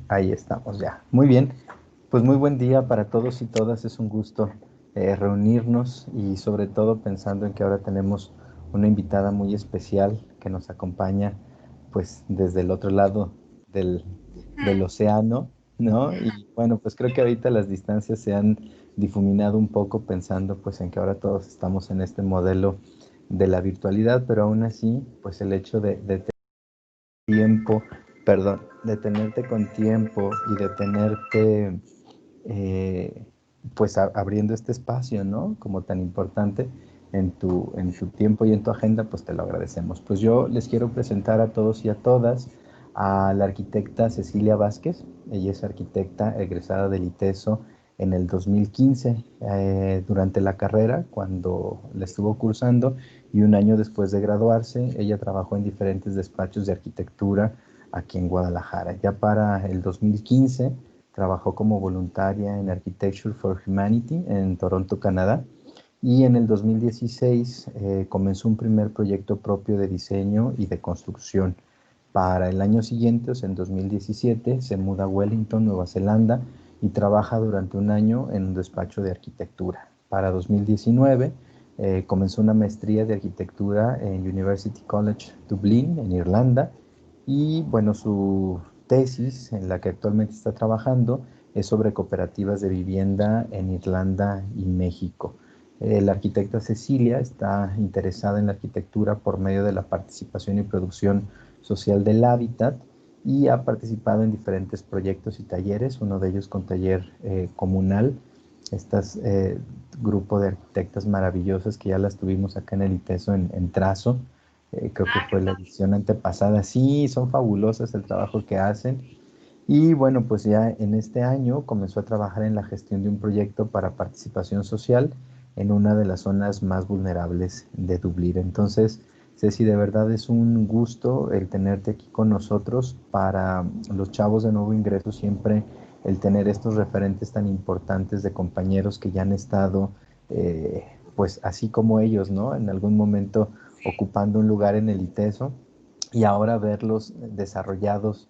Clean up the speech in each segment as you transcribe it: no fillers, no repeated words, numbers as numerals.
Ahí estamos ya. Muy bien. Pues muy buen día para todos y todas. Es un gusto reunirnos y sobre todo pensando en que ahora tenemos una invitada muy especial que nos acompaña pues desde el otro lado del, del océano, ¿no? Y bueno, pues creo que ahorita las distancias se han difuminado un poco pensando pues en que ahora todos estamos en este modelo de la virtualidad, pero aún así pues el hecho de tiempo, perdón, de tenerte con tiempo y de tenerte eh, pues abriendo este espacio, ¿no? Como tan importante en tu tiempo y en tu agenda, pues te lo agradecemos. Pues yo les quiero presentar a todos y a todas a la arquitecta Cecilia Vázquez. Ella es arquitecta egresada del ITESO en el 2015, durante la carrera, cuando la estuvo cursando, y un año después de graduarse, ella trabajó en diferentes despachos de arquitectura aquí en Guadalajara. Ya para el 2015 trabajó como voluntaria en Architecture for Humanity en Toronto, Canadá, y en el 2016 comenzó un primer proyecto propio de diseño y de construcción. Para el año siguiente, o sea, en 2017, se muda a Wellington, Nueva Zelanda, y trabaja durante un año en un despacho de arquitectura. Para 2019 comenzó una maestría de arquitectura en University College Dublín, en Irlanda, y bueno, su tesis en la que actualmente está trabajando es sobre cooperativas de vivienda en Irlanda y México. La arquitecta Cecilia está interesada en la arquitectura por medio de la participación y producción social del hábitat, y ha participado en diferentes proyectos y talleres, uno de ellos con taller comunal. Estas grupo de arquitectas maravillosas que ya las tuvimos acá en el ITESO en Trazo, creo que Ah, qué fue la edición antepasada. Sí, son fabulosas el trabajo que hacen. Y bueno, pues ya en este año comenzó a trabajar en la gestión de un proyecto para participación social en una de las zonas más vulnerables de Dublín. Entonces, Ceci, de verdad es un gusto el tenerte aquí con nosotros. Para los chavos de nuevo ingreso, siempre el tener estos referentes tan importantes de compañeros que ya han estado, pues así como ellos, ¿no? En algún momento ocupando un lugar en el ITESO, y ahora verlos desarrollados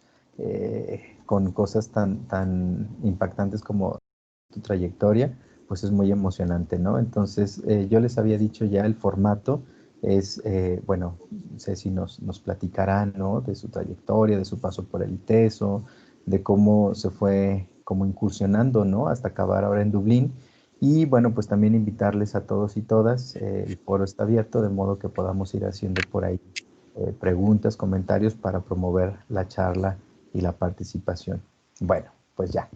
con cosas tan impactantes como tu trayectoria, pues es muy emocionante, ¿no? Entonces, yo les había dicho ya el formato es, bueno, Ceci nos platicará, ¿no? De su trayectoria, de su paso por el ITESO, de cómo se fue como incursionando, ¿no? Hasta acabar ahora en Dublín. Y bueno, pues también invitarles a todos y todas, el foro está abierto, de modo que podamos ir haciendo por ahí preguntas, comentarios para promover la charla y la participación. Bueno, pues ya,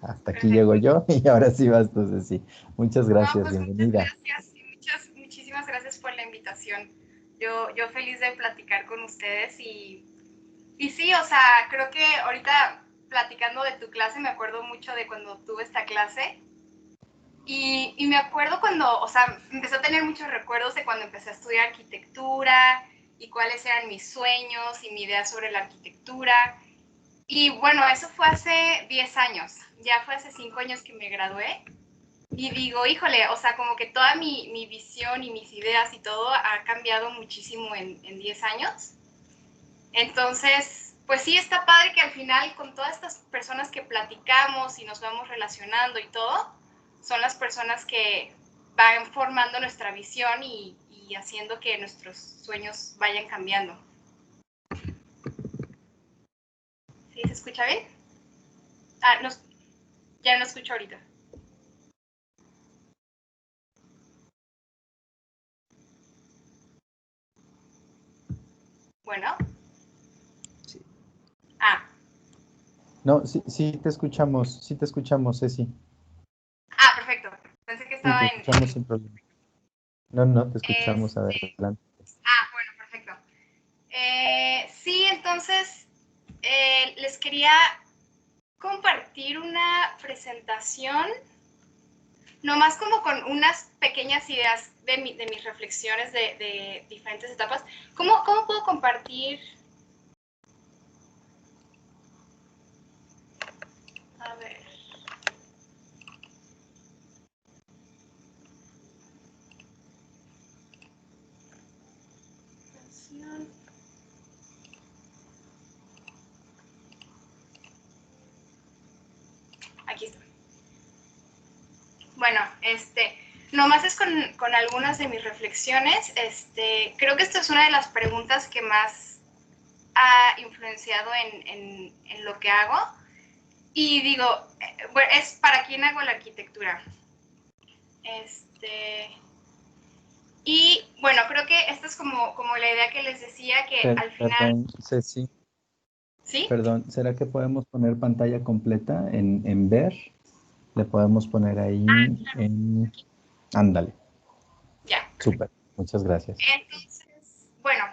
hasta aquí llego perfecto. yo y ahora sí vas tú, Ceci. Muchas No, gracias, pues muchas bienvenida. gracias y muchísimas gracias por la invitación. Yo feliz de platicar con ustedes y sí, o sea, creo que ahorita platicando de tu clase me acuerdo mucho de cuando tuve esta clase y me acuerdo cuando, o sea, empecé a tener muchos recuerdos de cuando empecé a estudiar arquitectura y cuáles eran mis sueños y mi idea sobre la arquitectura. Y bueno, eso fue hace 10 años, ya fue hace 5 años que me gradué. Y digo, híjole, o sea, como que toda mi visión y mis ideas y todo ha cambiado muchísimo en 10 años. Entonces, pues sí, está padre que al final con todas estas personas que platicamos y nos vamos relacionando y todo, son las personas que van formando nuestra visión y haciendo que nuestros sueños vayan cambiando. ¿Sí se escucha bien? Ah, no, ya no escucho ahorita. Bueno, Sí. ah, No, sí, sí te escuchamos, Ceci. perfecto. Pensé que Sí, te estaba escuchamos sin problema. No, no, te escuchamos este, adelante. bueno, perfecto. Sí, entonces les quería compartir una presentación, nomás como con unas pequeñas ideas de mis reflexiones de diferentes etapas. ¿Cómo puedo compartir? A ver. aquí está. Bueno, nomás es con algunas de mis reflexiones. Creo que esta es una de las preguntas que más ha influenciado en lo que hago. Y digo, bueno, es para quién hago la arquitectura. Y bueno, creo que esta es como la idea que les decía, que al final... Perdón, Ceci. ¿Sí? Perdón, ¿será que podemos poner pantalla completa en ver? Le podemos poner ahí Claro. en... Ándale. Ya. Súper, muchas gracias. Entonces, bueno,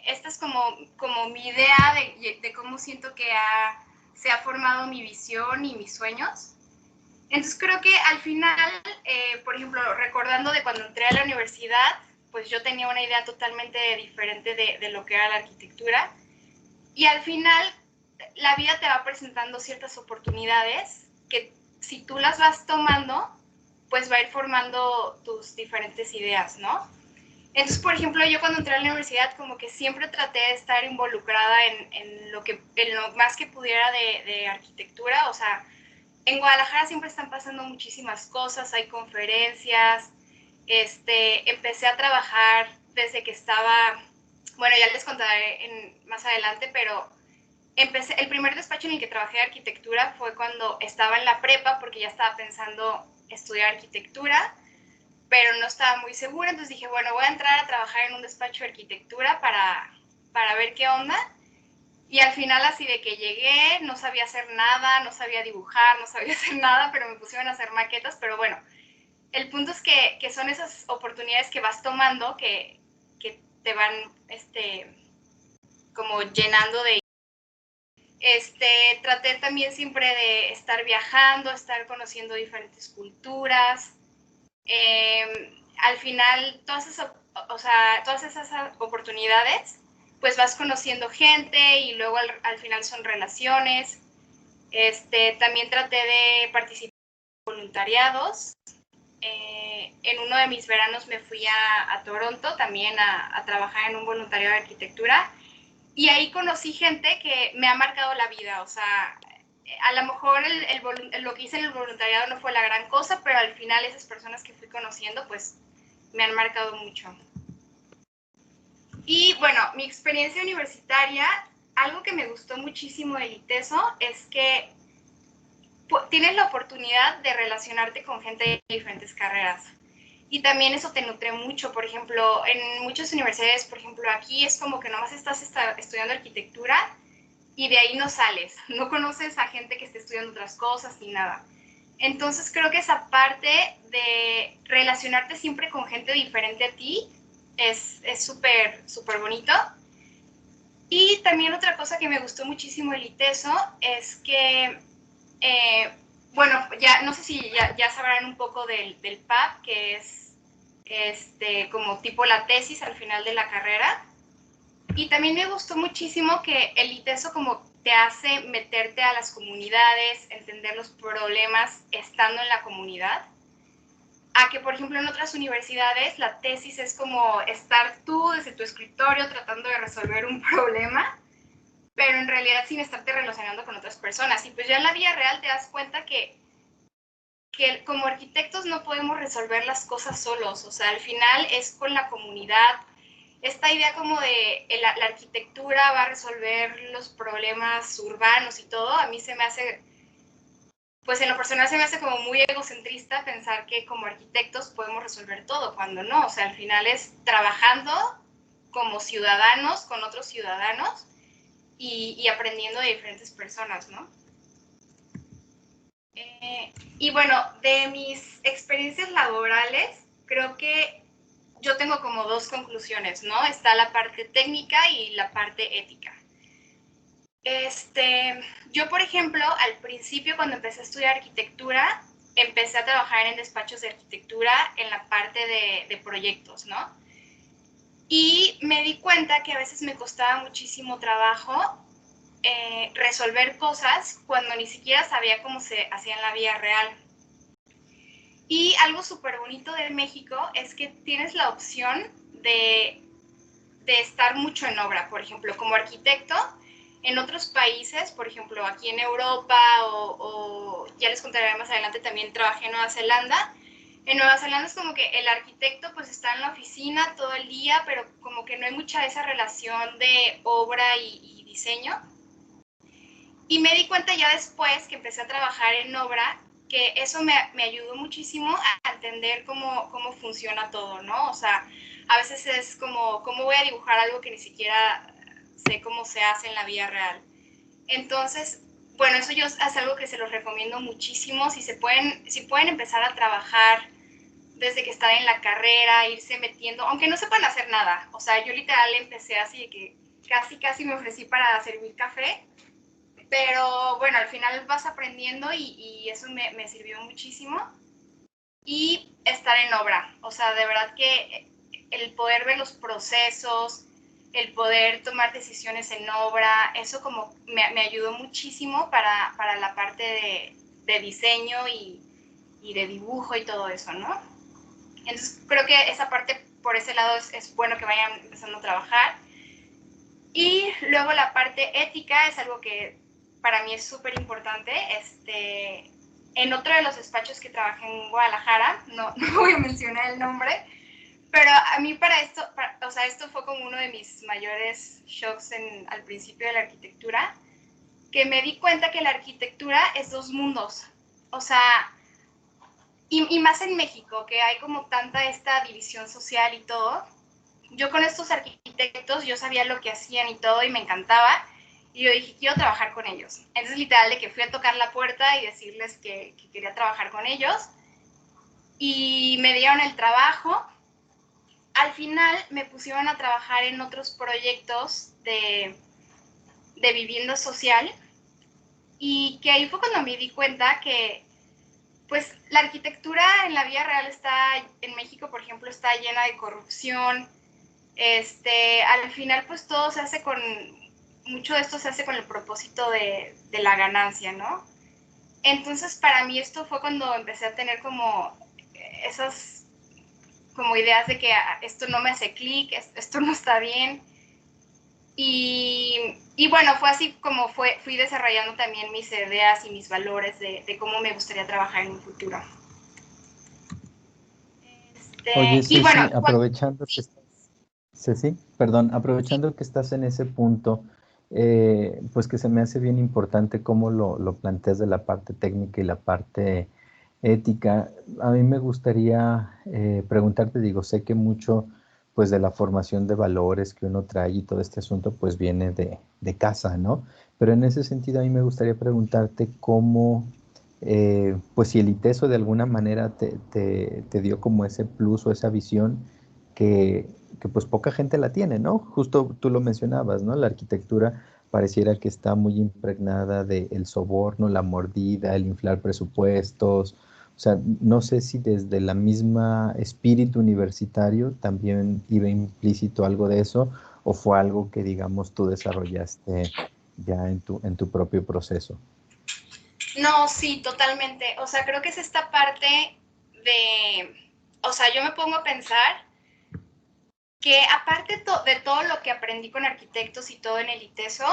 esta es como mi idea de cómo siento que se ha formado mi visión y mis sueños. Entonces creo que al final, por ejemplo, recordando de cuando entré a la universidad, pues yo tenía una idea totalmente diferente de lo que era la arquitectura. Y al final, la vida te va presentando ciertas oportunidades que si tú las vas tomando, pues va a ir formando tus diferentes ideas, ¿no? Entonces, por ejemplo, yo cuando entré a la universidad como que siempre traté de estar involucrada en lo más que pudiera de arquitectura. O sea, en Guadalajara siempre están pasando muchísimas cosas, hay conferencias. Empecé a trabajar desde que estaba, bueno, ya les contaré más adelante, pero el primer despacho en el que trabajé de arquitectura fue cuando estaba en la prepa, porque ya estaba pensando estudiar arquitectura, pero no estaba muy segura. Entonces dije, bueno, voy a entrar a trabajar en un despacho de arquitectura para ver qué onda. Y al final así de que llegué, no sabía hacer nada, no sabía dibujar, no sabía hacer nada, pero me pusieron a hacer maquetas. Pero bueno, el punto es que son esas oportunidades que vas tomando que te van como llenando de... Traté también siempre de estar viajando, estar conociendo diferentes culturas. Al final, todas esas oportunidades, pues vas conociendo gente y luego al final son relaciones. También traté de participar en voluntariados. En uno de mis veranos me fui a Toronto también a trabajar en un voluntariado de arquitectura. Y ahí conocí gente que me ha marcado la vida. O sea, a lo mejor lo que hice en el voluntariado no fue la gran cosa, pero al final esas personas que fui conociendo, pues me han marcado mucho. Y bueno, mi experiencia universitaria, algo que me gustó muchísimo del ITESO es que tienes la oportunidad de relacionarte con gente de diferentes carreras. Y también eso te nutre mucho. Por ejemplo, en muchas universidades, por ejemplo, aquí es como que nomás estás estudiando arquitectura y de ahí no sales. No conoces a gente que esté estudiando otras cosas ni nada. Entonces creo que esa parte de relacionarte siempre con gente diferente a ti es súper, súper bonito. Y también otra cosa que me gustó muchísimo del ITESO es que, bueno, ya no sé si ya sabrán un poco del PAP, que es como tipo la tesis al final de la carrera. Y también me gustó muchísimo que el ITESO como te hace meterte a las comunidades, entender los problemas estando en la comunidad, a que, por ejemplo, en otras universidades la tesis es como estar tú desde tu escritorio tratando de resolver un problema, pero en realidad sin estarte relacionando con otras personas. Y pues ya en la vida real te das cuenta que como arquitectos no podemos resolver las cosas solos. O sea, al final es con la comunidad. Esta idea como de la arquitectura va a resolver los problemas urbanos y todo, a mí se me hace, pues en lo personal se me hace como muy egocentrista pensar que como arquitectos podemos resolver todo, cuando no. O sea, al final es trabajando como ciudadanos con otros ciudadanos y aprendiendo de diferentes personas, ¿no? Y bueno, de mis experiencias laborales, creo que yo tengo como dos conclusiones, ¿no? Está la parte técnica y la parte ética. Yo, por ejemplo, al principio cuando empecé a estudiar arquitectura, empecé a trabajar en despachos de arquitectura en la parte de proyectos, ¿no? Y me di cuenta que a veces me costaba muchísimo trabajo resolver cosas cuando ni siquiera sabía cómo se hacía en la vida real. Y algo súper bonito de México es que tienes la opción de estar mucho en obra. Por ejemplo, como arquitecto, en otros países, por ejemplo, aquí en Europa o ya les contaré más adelante, también trabajé en Nueva Zelanda. En Nueva Zelanda es como que el arquitecto pues está en la oficina todo el día, pero como que no hay mucha esa relación de obra y diseño. Y me di cuenta ya después que empecé a trabajar en obra, que eso me ayudó muchísimo a entender cómo funciona todo, ¿no? O sea, a veces es como, ¿cómo voy a dibujar algo que ni siquiera sé cómo se hace en la vida real? Entonces, bueno, eso yo es algo que se los recomiendo muchísimo. Si pueden empezar a trabajar desde que están en la carrera, irse metiendo, aunque no sepan hacer nada. O sea, yo literal empecé así de que casi me ofrecí para servir café, pero bueno, al final vas aprendiendo y eso me sirvió muchísimo. Y estar en obra, o sea, de verdad que el poder ver los procesos, el poder tomar decisiones en obra, eso como me ayudó muchísimo para la parte de diseño y de dibujo y todo eso, ¿no? Entonces creo que esa parte por ese lado es bueno que vayan empezando a trabajar. Y luego la parte ética es algo que para mí es súper importante. En otro de los despachos que trabajé en Guadalajara, no voy a mencionar el nombre, pero a mí para esto, o sea, esto fue como uno de mis mayores shocks al principio de la arquitectura, que me di cuenta que la arquitectura es dos mundos. O sea, y más en México, que hay como tanta esta división social y todo. Yo con estos arquitectos, yo sabía lo que hacían y todo, y me encantaba. Y yo dije, quiero trabajar con ellos. Entonces, literal, de que fui a tocar la puerta y decirles que quería trabajar con ellos. Y me dieron el trabajo. Al final me pusieron a trabajar en otros proyectos de vivienda social. Y que ahí fue cuando me di cuenta que, pues, la arquitectura en la vida real en México, por ejemplo, está llena de corrupción. Al final, pues, mucho de esto se hace con el propósito de la ganancia, ¿no? Entonces, para mí esto fue cuando empecé a tener como esas como ideas de que esto no me hace clic, esto no está bien. Y bueno, fue así como fui desarrollando también mis ideas y mis valores de cómo me gustaría trabajar en un futuro. Oye, Y bueno, Ceci, aprovechando que estás en ese punto, pues que se me hace bien importante cómo lo planteas de la parte técnica y la parte ética. A mí me gustaría preguntarte, digo, sé que mucho pues de la formación de valores que uno trae y todo este asunto pues viene de casa, ¿no? Pero en ese sentido a mí me gustaría preguntarte cómo pues si el ITESO de alguna manera te dio como ese plus o esa visión que pues poca gente la tiene, ¿no? Justo tú lo mencionabas, ¿no? La arquitectura pareciera que está muy impregnada del soborno, la mordida, el inflar presupuestos. O sea, no sé si desde la misma espíritu universitario también iba implícito algo de eso o fue algo que, digamos, tú desarrollaste ya en tu propio proceso. no, sí, totalmente. O sea, creo que es esta parte o sea, yo me pongo a pensar que aparte de todo lo que aprendí con arquitectos y todo en el ITESO,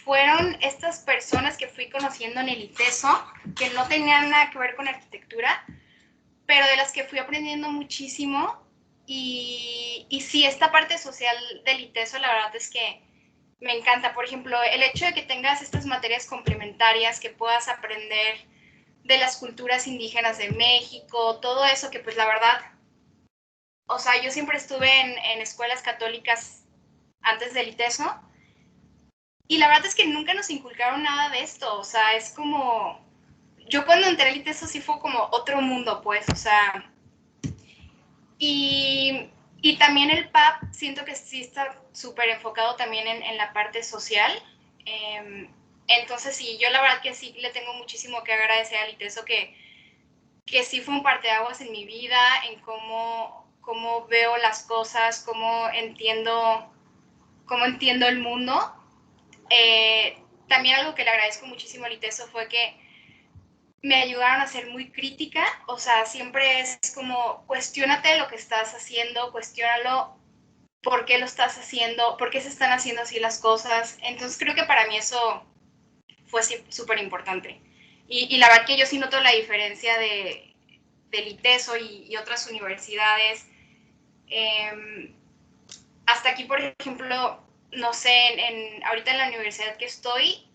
fueron estas personas que fui conociendo en el ITESO, que no tenían nada que ver con arquitectura, pero de las que fui aprendiendo muchísimo. Y sí, esta parte social del ITESO, la verdad es que me encanta. Por ejemplo, el hecho de que tengas estas materias complementarias, que puedas aprender de las culturas indígenas de México, todo eso que pues la verdad, o sea, yo siempre estuve en escuelas católicas antes del ITESO y la verdad es que nunca nos inculcaron nada de esto. O sea, es como, yo cuando entré al ITESO sí fue como otro mundo, pues, o sea, y también el PAP siento que sí está súper enfocado también en la parte social. Entonces sí, yo la verdad que sí le tengo muchísimo que agradecer al ITESO que sí fue un parteaguas en mi vida, en cómo veo las cosas, cómo entiendo el mundo. También algo que le agradezco muchísimo al ITESO fue que me ayudaron a ser muy crítica. O sea, siempre es como, cuestiónate lo que estás haciendo, cuestiónalo por qué lo estás haciendo, por qué se están haciendo así las cosas. Entonces creo que para mí eso fue súper importante. Y la verdad que yo sí noto la diferencia del ITESO y otras universidades. Hasta aquí, por ejemplo, no sé, ahorita en la universidad que estoy,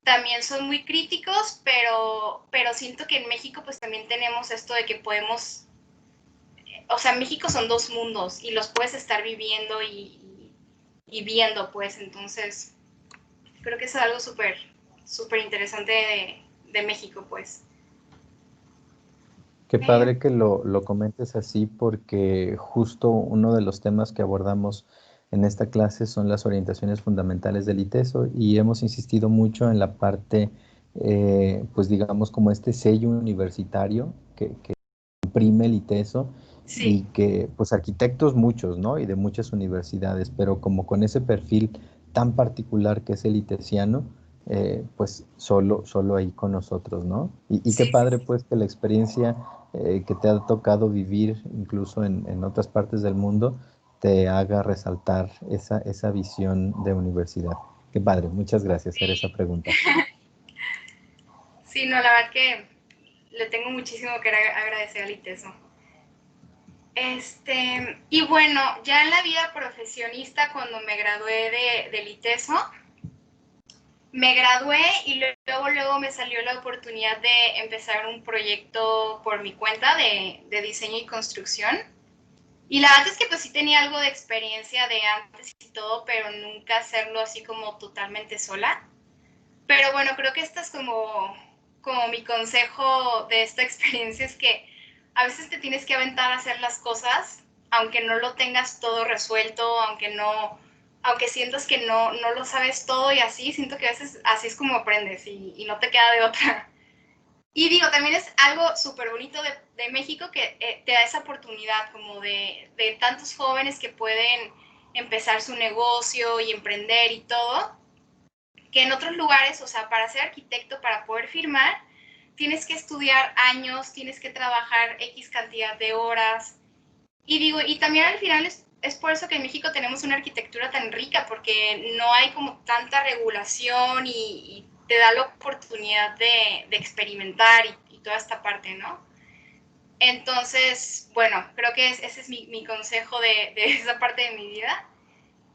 también son muy críticos, pero siento que en México pues también tenemos esto de que podemos, o sea, México son dos mundos y los puedes estar viviendo y viendo, pues, entonces creo que es algo súper interesante de México, pues. Qué padre que lo comentes así porque justo uno de los temas que abordamos en esta clase son las orientaciones fundamentales del ITESO y hemos insistido mucho en la parte, pues digamos, como este sello universitario que imprime el ITESO y Sí, que, pues arquitectos muchos, ¿no? Y de muchas universidades, pero como con ese perfil tan particular que es el itesiano, pues solo ahí con nosotros, ¿no? Y qué sí, padre pues que la experiencia que te ha tocado vivir incluso en otras partes del mundo te haga resaltar esa visión de universidad. Qué padre, muchas gracias por esa pregunta. sí, no, la verdad que le tengo muchísimo que agradecer al ITESO. Y bueno, ya en la vida profesionista, cuando me gradué del ITESO, me gradué y luego me salió la oportunidad de empezar un proyecto por mi cuenta de diseño y construcción. Y la verdad es que pues sí tenía algo de experiencia de antes y todo, pero nunca hacerlo así como totalmente sola. Pero bueno, creo que este es como mi consejo de esta experiencia, es que a veces te tienes que aventar a hacer las cosas, aunque no lo tengas todo resuelto, aunque sientas que no lo sabes todo y así, siento que a veces así es como aprendes y no te queda de otra. Y digo, también es algo súper bonito de México que te da esa oportunidad como de tantos jóvenes que pueden empezar su negocio y emprender y todo, que en otros lugares, o sea, para ser arquitecto, para poder firmar, tienes que estudiar años, tienes que trabajar X cantidad de horas. Y digo, y también al final es por eso que en México tenemos una arquitectura tan rica, porque no hay como tanta regulación y te da la oportunidad de experimentar y toda esta parte, ¿no? Entonces, bueno, creo que ese es mi consejo de esa parte de mi vida.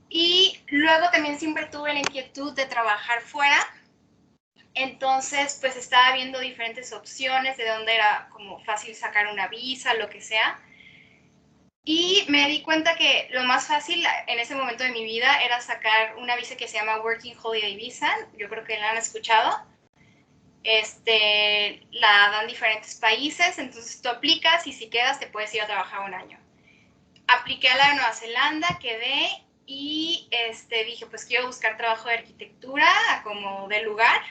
Y luego también siempre tuve la inquietud de trabajar fuera, entonces pues estaba viendo diferentes opciones de dónde era como fácil sacar una visa, lo que sea. Y me di cuenta que lo más fácil en ese momento de mi vida era sacar una visa que se llama Working Holiday Visa. Yo creo que la han escuchado. La dan diferentes países, entonces tú aplicas y si quedas te puedes ir a trabajar un año. Apliqué a la de Nueva Zelanda, quedé y dije, pues quiero buscar trabajo de arquitectura como de lugar.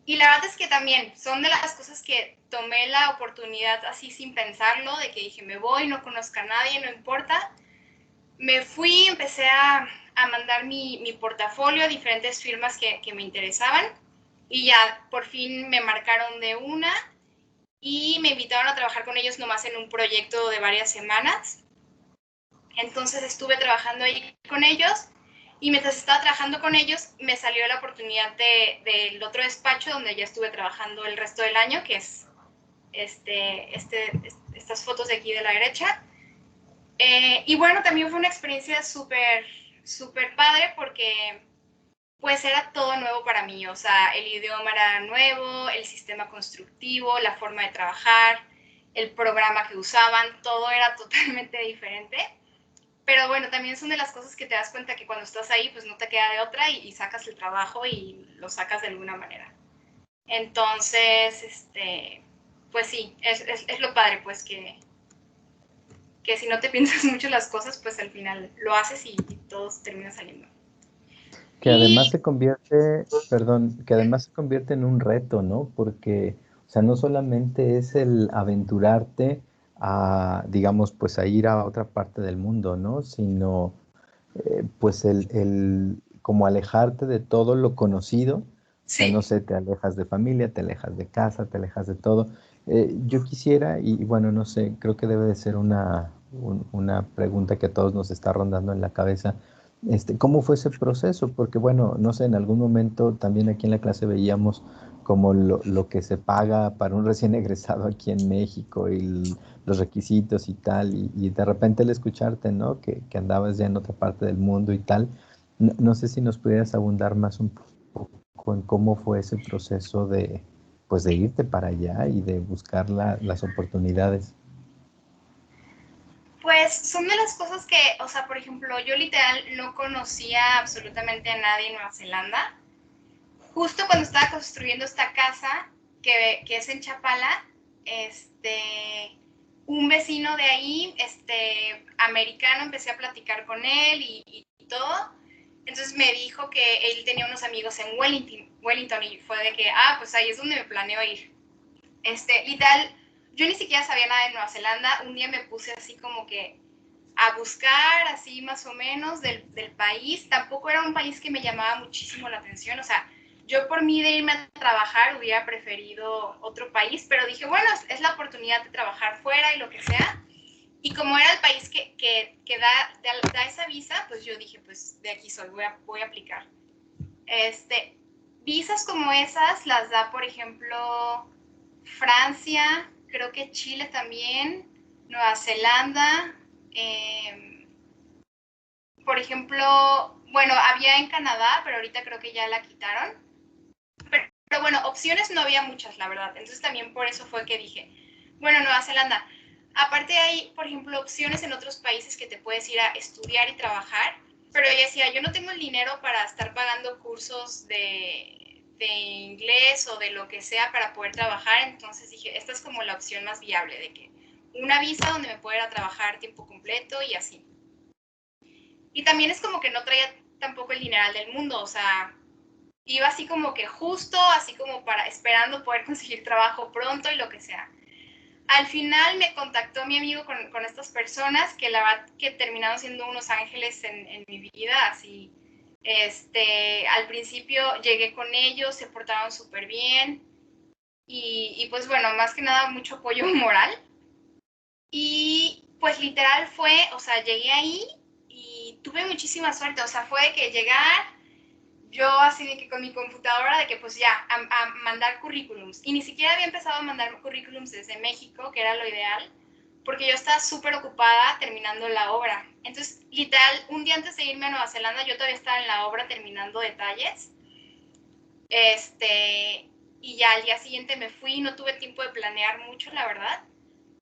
Y la verdad es que también son de las cosas que tomé la oportunidad así sin pensarlo, de que dije, me voy, no conozco a nadie, no importa. Me fui, empecé a mandar mi portafolio a diferentes firmas que me interesaban y ya por fin me marcaron de una y me invitaron a trabajar con ellos nomás en un proyecto de varias semanas. Entonces estuve trabajando ahí con ellos y mientras estaba trabajando con ellos me salió la oportunidad del otro despacho donde ya estuve trabajando el resto del año, que es estas fotos de aquí de la derecha. Y bueno, también fue una experiencia súper padre porque pues era todo nuevo para mí, o sea, el idioma era nuevo, el sistema constructivo, la forma de trabajar, el programa que usaban, todo era totalmente diferente. Pero bueno, también son de las cosas que te das cuenta que cuando estás ahí, pues no te queda de otra y sacas el trabajo y lo sacas de alguna manera. Entonces, pues sí, es lo padre, pues que si no te piensas mucho las cosas, pues al final lo haces y todo termina saliendo. Que además Y se convierte, perdón, que además se convierte en un reto, ¿no? Porque, o sea, no solamente es el aventurarte a, digamos, pues a ir a otra parte del mundo, ¿no? Sino, pues como alejarte de todo lo conocido, o sea, no sí, sé, te alejas de familia, te alejas de casa, te alejas de todo. Yo quisiera, y bueno, no sé, creo que debe de ser una pregunta que a todos nos está rondando en la cabeza. ¿Cómo fue ese proceso? Porque bueno, no sé, en algún momento también aquí en la clase veíamos como lo que se paga para un recién egresado aquí en México y los requisitos y tal, y de repente el escucharte, ¿no? Que andabas ya en otra parte del mundo y tal. No sé si nos pudieras abundar más un poco en cómo fue ese proceso de, pues de irte para allá y de buscar las oportunidades. Pues son de las cosas que, o sea, por ejemplo, yo literal no conocía absolutamente a nadie en Nueva Zelanda. Justo cuando estaba construyendo esta casa, que es en Chapala, un vecino de ahí, americano, empecé a platicar con él y todo. Entonces me dijo que él tenía unos amigos en Wellington y fue de que, pues ahí es donde me planeo ir. Literal, yo ni siquiera sabía nada de Nueva Zelanda. Un día me puse así como que a buscar, así más o menos, del país. Tampoco era un país que me llamaba muchísimo la atención. O sea, yo por mí de irme a trabajar hubiera preferido otro país, pero dije, bueno, es la oportunidad de trabajar fuera y lo que sea. Y como era el país que da esa visa, pues yo dije, pues de aquí soy, voy a aplicar. Visas como esas las da, por ejemplo, Francia, creo que Chile también, Nueva Zelanda, por ejemplo, bueno, había en Canadá, pero ahorita creo que ya la quitaron. Pero bueno, opciones no había muchas, la verdad. Entonces también por eso fue que dije, bueno, Nueva Zelanda. Aparte hay, por ejemplo, opciones en otros países que te puedes ir a estudiar y trabajar, pero yo decía, yo no tengo el dinero para estar pagando cursos de inglés o de lo que sea para poder trabajar, entonces dije, esta es como la opción más viable, de que una visa donde me pueda ir a trabajar tiempo completo y así. Y también es como que no traía tampoco el dineral del mundo, o sea, iba así como que justo, así como para esperando poder conseguir trabajo pronto y lo que sea. Al final me contactó mi amigo con estas personas que la verdad que terminaron siendo unos ángeles en mi vida, así. Al principio llegué con ellos, se portaron súper bien y pues bueno, más que nada mucho apoyo moral. Y pues literal fue, o sea, llegué ahí y tuve muchísima suerte, o sea, fue de que llegar, yo así de que con mi computadora, de que pues ya, a mandar currículums. Y ni siquiera había empezado a mandar currículums desde México, que era lo ideal, porque yo estaba súper ocupada terminando la obra. Entonces, literal, un día antes de irme a Nueva Zelanda, yo todavía estaba en la obra terminando detalles. Y ya al día siguiente me fui, no tuve tiempo de planear mucho, la verdad.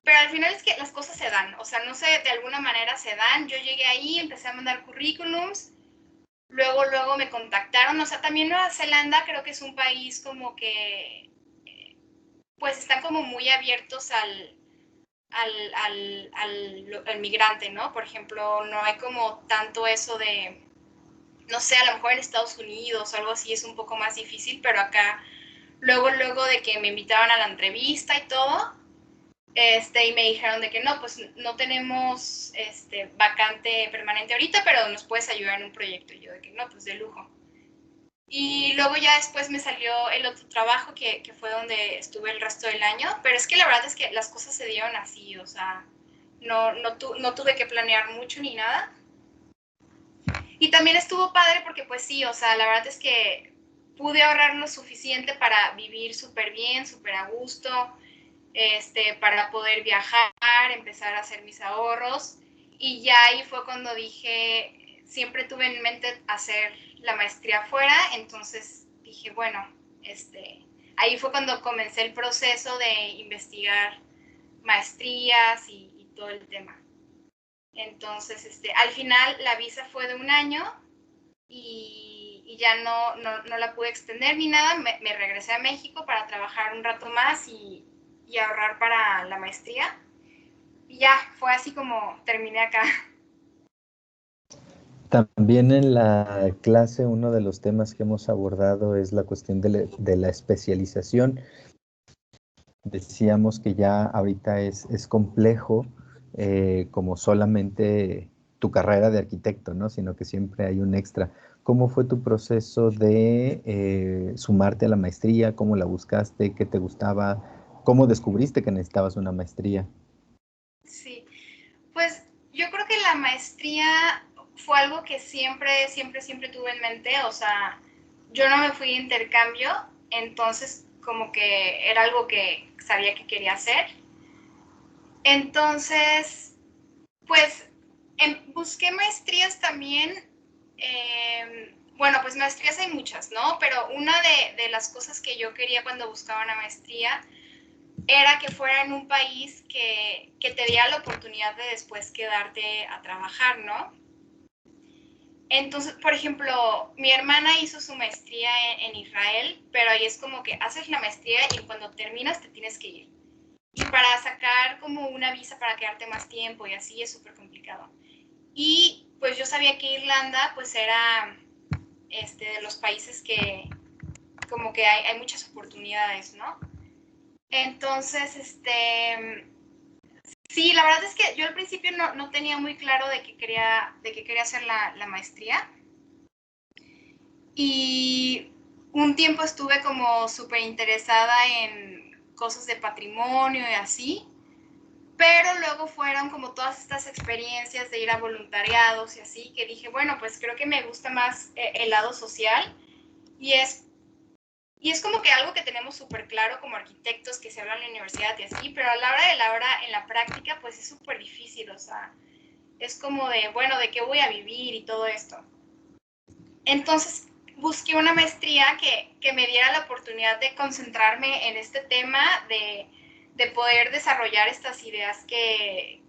Pero al final es que las cosas se dan, o sea, no sé, de alguna manera se dan. Yo llegué ahí, empecé a mandar currículums, luego me contactaron, o sea, también Nueva Zelanda creo que es un país como que, pues están como muy abiertos al migrante, ¿no? Por ejemplo, no hay como tanto eso de, no sé, a lo mejor en Estados Unidos o algo así es un poco más difícil, pero acá, luego de que me invitaron a la entrevista y todo, y me dijeron de que no, pues no tenemos vacante permanente ahorita, pero nos puedes ayudar en un proyecto. Y yo de que no, pues de lujo. Y luego ya después me salió el otro trabajo que fue donde estuve el resto del año, pero es que la verdad es que las cosas se dieron así, o sea, no tuve que planear mucho ni nada. Y también estuvo padre porque pues sí, o sea, la verdad es que pude ahorrar lo suficiente para vivir súper bien, súper a gusto, para poder viajar, empezar a hacer mis ahorros. Y ya ahí fue cuando dije, siempre tuve en mente hacer la maestría afuera, entonces dije, bueno, ahí fue cuando comencé el proceso de investigar maestrías y todo el tema. Entonces, al final la visa fue de un año y ya no la pude extender ni nada. Me regresé a México para trabajar un rato más y ahorrar para la maestría. Y ya, fue así como terminé acá. También en la clase uno de los temas que hemos abordado es la cuestión de la especialización. Decíamos que ya ahorita es complejo como solamente tu carrera de arquitecto, ¿no? Sino que siempre hay un extra. ¿Cómo fue tu proceso de sumarte a la maestría? ¿Cómo la buscaste? ¿Qué te gustaba? ¿Cómo descubriste que necesitabas una maestría? Sí, pues maestría fue algo que siempre tuve en mente, o sea, yo no me fui de intercambio, entonces como que era algo que sabía que quería hacer. Entonces, pues busqué maestrías también. Bueno, pues maestrías hay muchas, ¿no? Pero una de las cosas que yo quería cuando buscaba una maestría era que fuera en un país que te diera la oportunidad de después quedarte a trabajar, ¿no? Entonces, por ejemplo, mi hermana hizo su maestría en Israel, pero ahí es como que haces la maestría y cuando terminas te tienes que ir. Y para sacar como una visa para quedarte más tiempo y así es súper complicado. Y pues yo sabía que Irlanda pues era de los países que como que hay muchas oportunidades, ¿no? Entonces, sí, la verdad es que yo al principio no tenía muy claro de que quería hacer la maestría. Y un tiempo estuve como súper interesada en cosas de patrimonio y así, pero luego fueron como todas estas experiencias de ir a voluntariados y así, que dije, bueno, pues creo que me gusta más el lado social y es como que algo que tenemos súper claro como arquitectos que se habla en la universidad y así, pero a la hora de la hora en la práctica pues es súper difícil, o sea, es como de, bueno, ¿de qué voy a vivir y todo esto? Entonces busqué una maestría que me diera la oportunidad de concentrarme en este tema, de poder desarrollar estas ideas que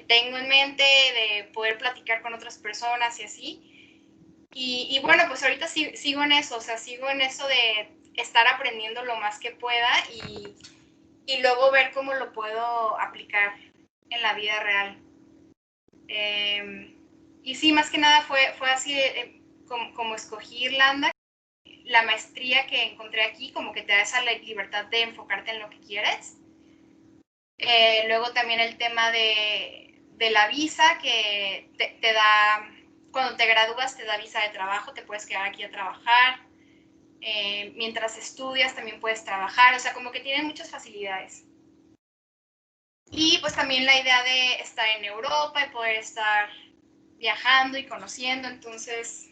tengo en mente, de poder platicar con otras personas y así. Y bueno, pues ahorita sigo en eso, o sea, sigo en eso de estar aprendiendo lo más que pueda y luego ver cómo lo puedo aplicar en la vida real. Y sí, más que nada fue así como escogí Irlanda. La maestría que encontré aquí como que te da esa libertad de enfocarte en lo que quieres. Luego también el tema de la visa que te da, cuando te gradúas te da visa de trabajo, te puedes quedar aquí a trabajar. Mientras estudias también puedes trabajar, o sea, como que tienen muchas facilidades. Y pues también la idea de estar en Europa y poder estar viajando y conociendo, entonces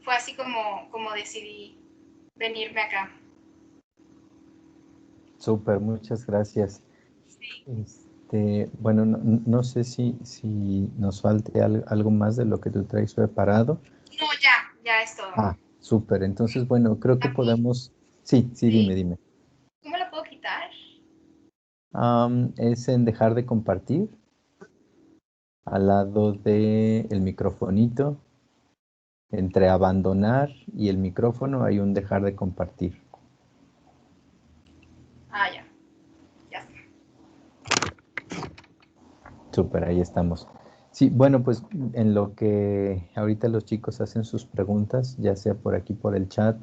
fue así como decidí venirme acá. Súper, muchas gracias. Sí. Bueno, no sé si nos falte algo más de lo que tú traes preparado. No, ya es todo. Ah, súper. Entonces, bueno, creo que Aquí, podemos. Sí, sí, sí. dime. ¿Cómo la puedo quitar? Es en dejar de compartir, al lado de el microfonito, entre abandonar y el micrófono hay un dejar de compartir. Ah, ya está. Súper, ahí estamos. Sí, bueno, pues en lo que ahorita los chicos hacen sus preguntas, ya sea por aquí por el chat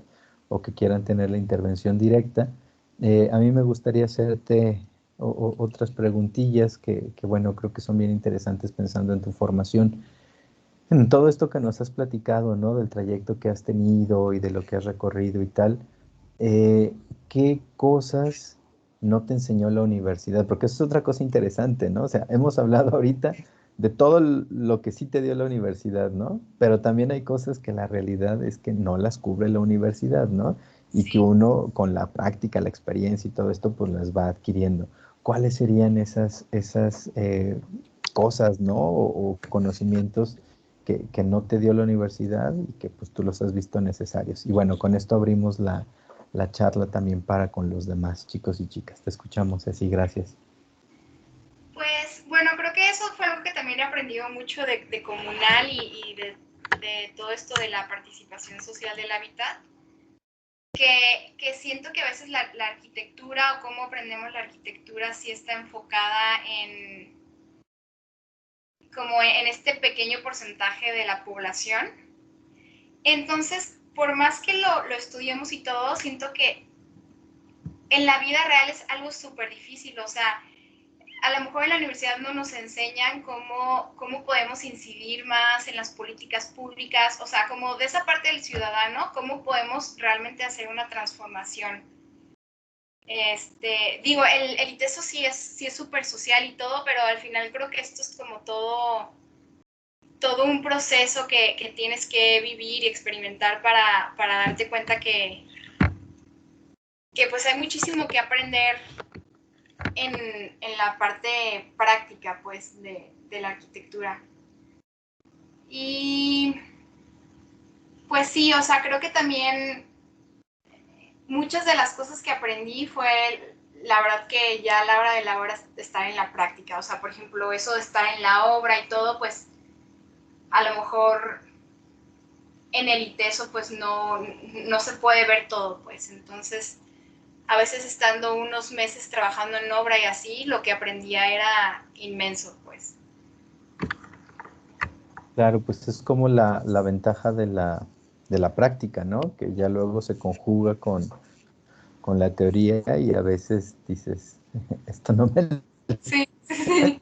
o que quieran tener la intervención directa, a mí me gustaría hacerte otras preguntillas bueno, creo que son bien interesantes pensando en tu formación. En todo esto que nos has platicado, ¿no? Del trayecto que has tenido y de lo que has recorrido y tal, eh, ¿qué cosas no te enseñó la universidad? Porque eso es otra cosa interesante, ¿no? O sea, hemos hablado ahorita de todo lo que sí te dio la universidad, ¿no? Pero también hay cosas que la realidad es que no las cubre la universidad, ¿no? Y que Sí. uno con la práctica, la experiencia y todo esto, pues las va adquiriendo. ¿Cuáles serían esas cosas, ¿no? O conocimientos que no te dio la universidad y que pues tú los has visto necesarios. Y bueno, con esto abrimos la charla también para con los demás chicos y chicas. Te escuchamos, así, gracias. Pues bueno, creo que eso fue algo que también he aprendido mucho de comunal y de todo esto de la participación social del hábitat, que siento que a veces la arquitectura o cómo aprendemos la arquitectura sí está enfocada en como en este pequeño porcentaje de la población. Entonces, por más que lo estudiemos y todo, siento que en la vida real es algo súper difícil, o sea, a lo mejor en la universidad no nos enseñan cómo podemos incidir más en las políticas públicas, o sea, como de esa parte del ciudadano, cómo podemos realmente hacer una transformación. Digo, el ITESO sí es súper social y todo, pero al final creo que esto es como todo, todo un proceso que tienes que vivir y experimentar para darte cuenta que pues hay muchísimo que aprender en la parte práctica, pues, de la arquitectura. Y pues sí, o sea, creo que también muchas de las cosas que aprendí fue, la verdad, que ya a la hora de la hora estar en la práctica. O sea, por ejemplo, eso de estar en la obra y todo, pues a lo mejor en el ITESO pues no se puede ver todo, pues. Entonces, a veces estando unos meses trabajando en obra y así, lo que aprendía era inmenso, pues. Claro, pues es como la ventaja de la práctica, ¿no? Que ya luego se conjuga con la teoría y a veces dices, esto no me... Sí, sí.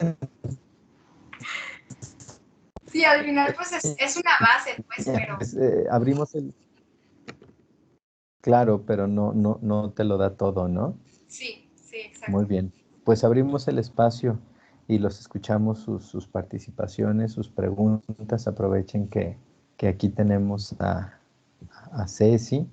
Sí, al final pues es una base, pues, pero Pues, abrimos el... Claro, pero no te lo da todo, ¿no? sí, sí, Muy exacto. bien. Pues abrimos el espacio y los escuchamos sus participaciones, sus preguntas. Aprovechen que aquí tenemos a Ceci.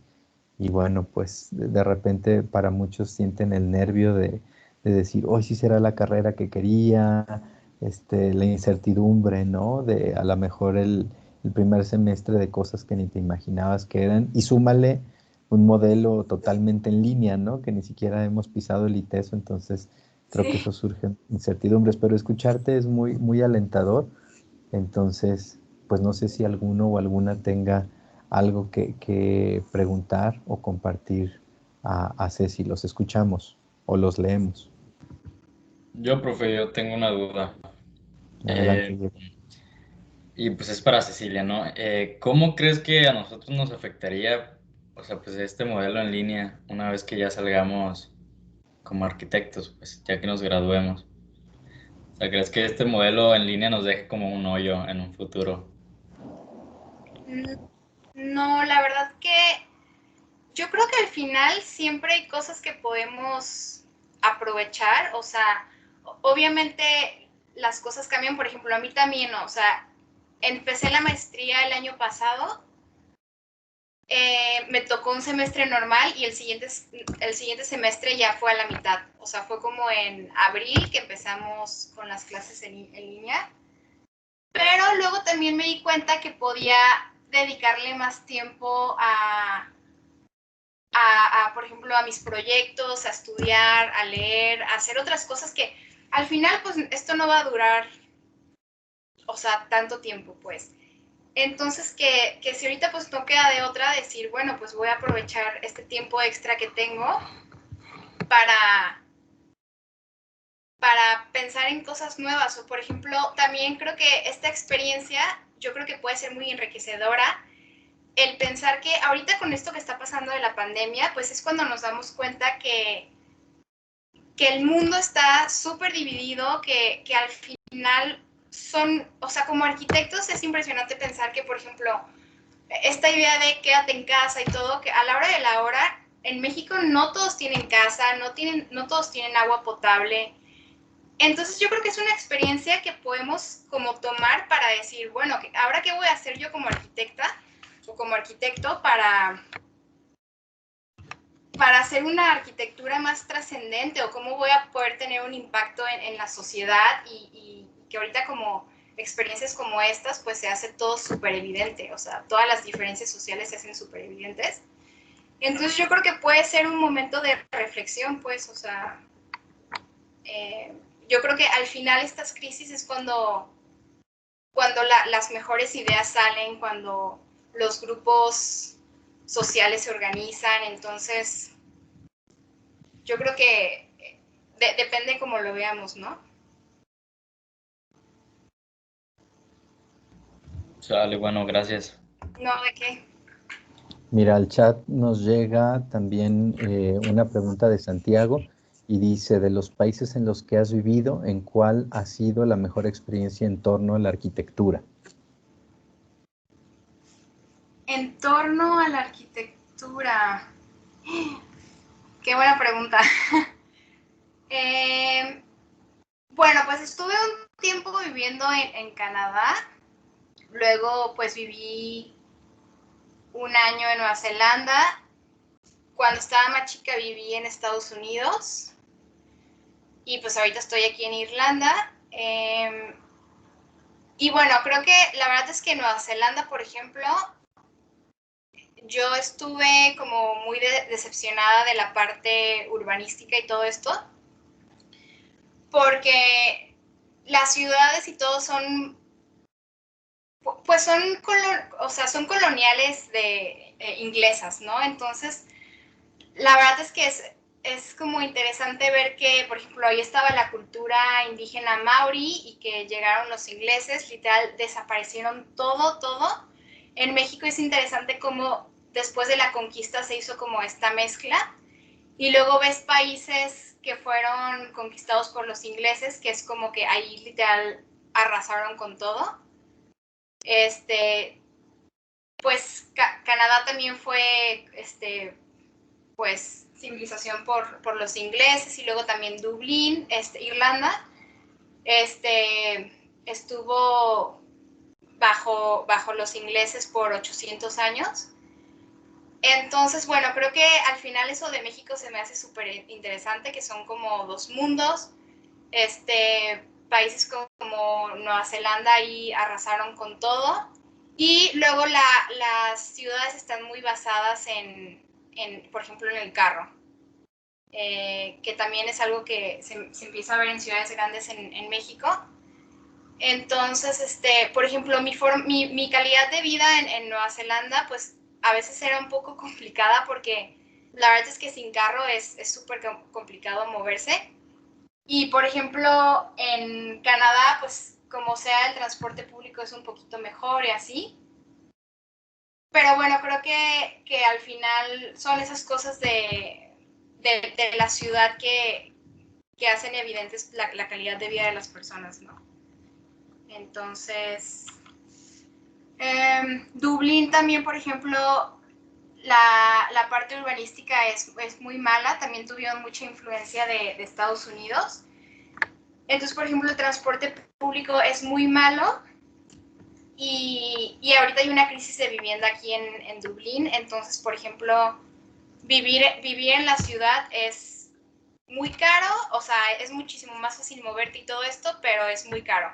Y bueno, pues de repente para muchos sienten el nervio de decir, hoy sí será la carrera que quería, la incertidumbre, ¿no? De a lo mejor el primer semestre de cosas que ni te imaginabas que eran. Y súmale un modelo totalmente en línea, ¿no? Que ni siquiera hemos pisado el ITESO, entonces creo que Sí. eso surge incertidumbres, pero escucharte es muy alentador. Entonces, pues no sé si alguno o alguna tenga algo que preguntar o compartir a Ceci. Los escuchamos o los leemos. Yo, profe, yo tengo una duda. Adelante, Eh, Diego. y pues es para Cecilia, ¿no? ¿Cómo crees que a nosotros nos afectaría, o sea, pues este modelo en línea una vez que ya salgamos como arquitectos, pues ya que nos graduemos? O sea, ¿crees que este modelo en línea nos deje como un hoyo en un futuro? No, la verdad que yo creo que al final siempre hay cosas que podemos aprovechar. O sea, obviamente las cosas cambian. Por ejemplo, a mí también, o sea, empecé la maestría el año pasado, me tocó un semestre normal y el siguiente semestre ya fue a la mitad. O sea, fue como en abril que empezamos con las clases en línea. Pero luego también me di cuenta que podía dedicarle más tiempo por ejemplo, a mis proyectos, a estudiar, a leer, a hacer otras cosas que al final, pues, esto no va a durar, o sea, tanto tiempo, pues. Entonces, que si ahorita pues no queda de otra decir, bueno, pues voy a aprovechar este tiempo extra que tengo para, para pensar en cosas nuevas. O, por ejemplo, también creo que esta experiencia, yo creo que puede ser muy enriquecedora. El pensar que ahorita con esto que está pasando de la pandemia, pues es cuando nos damos cuenta que el mundo está súper dividido, que al final son, o sea, como arquitectos es impresionante pensar que, por ejemplo, esta idea de quédate en casa y todo, que a la hora de la hora, en México no todos tienen casa, no todos tienen agua potable. Entonces yo creo que es una experiencia que podemos como tomar para decir, bueno, ahora qué voy a hacer yo como arquitecta o como arquitecto para hacer una arquitectura más trascendente, o cómo voy a poder tener un impacto en la sociedad y que ahorita como experiencias como estas pues se hace todo súper evidente. O sea, todas las diferencias sociales se hacen súper evidentes. Entonces yo creo que puede ser un momento de reflexión, pues. O sea, yo creo que al final estas crisis es cuando las mejores ideas salen, cuando los grupos sociales se organizan. Entonces yo creo que depende cómo lo veamos, ¿no? Sale, bueno, gracias. No, ¿de qué? Mira, al chat nos llega también una pregunta de Santiago y dice, de los países en los que has vivido, ¿en cuál ha sido la mejor experiencia en torno a la arquitectura? En torno a la arquitectura. Qué buena pregunta. Bueno, pues estuve un tiempo viviendo en Canadá Luego pues viví un año en Nueva Zelanda. Cuando estaba más chica viví en Estados Unidos. Y pues ahorita estoy aquí en Irlanda. Y bueno, creo que la verdad es que en Nueva Zelanda, por ejemplo, yo estuve como muy decepcionada de la parte urbanística y todo esto, porque las ciudades y todo son, pues son, o sea, son coloniales de inglesas, ¿no? Entonces, la verdad es que es como interesante ver que, por ejemplo, ahí estaba la cultura indígena maori y que llegaron los ingleses, literal, desaparecieron todo, todo. En México es interesante cómo después de la conquista se hizo como esta mezcla y luego ves países que fueron conquistados por los ingleses, que es como que ahí literal arrasaron con todo. Pues Canadá también fue, pues civilización por los ingleses y luego también Dublín, Irlanda, estuvo bajo los ingleses por 800 años. Entonces, bueno, creo que al final eso de México se me hace súper interesante, que son como dos mundos. Países como Nueva Zelanda ahí arrasaron con todo. Y luego las ciudades están muy basadas por ejemplo, en el carro. Que también es algo que se empieza a ver en ciudades grandes en México. Entonces, por ejemplo, mi calidad de vida en Nueva Zelanda, pues a veces era un poco complicada porque la verdad es que sin carro es súper complicado moverse. Y, por ejemplo, en Canadá, pues como sea, el transporte público es un poquito mejor y así. Pero bueno, creo que al final son esas cosas de la ciudad que hacen evidentes la calidad de vida de las personas, ¿no? Entonces, Dublín también, por ejemplo, la parte urbanística es muy mala, también tuvieron mucha influencia de Estados Unidos. Entonces, por ejemplo, el transporte público es muy malo y ahorita hay una crisis de vivienda aquí en Dublín. Entonces, por ejemplo, vivir en la ciudad es muy caro, o sea, es muchísimo más fácil moverte y todo esto, pero es muy caro.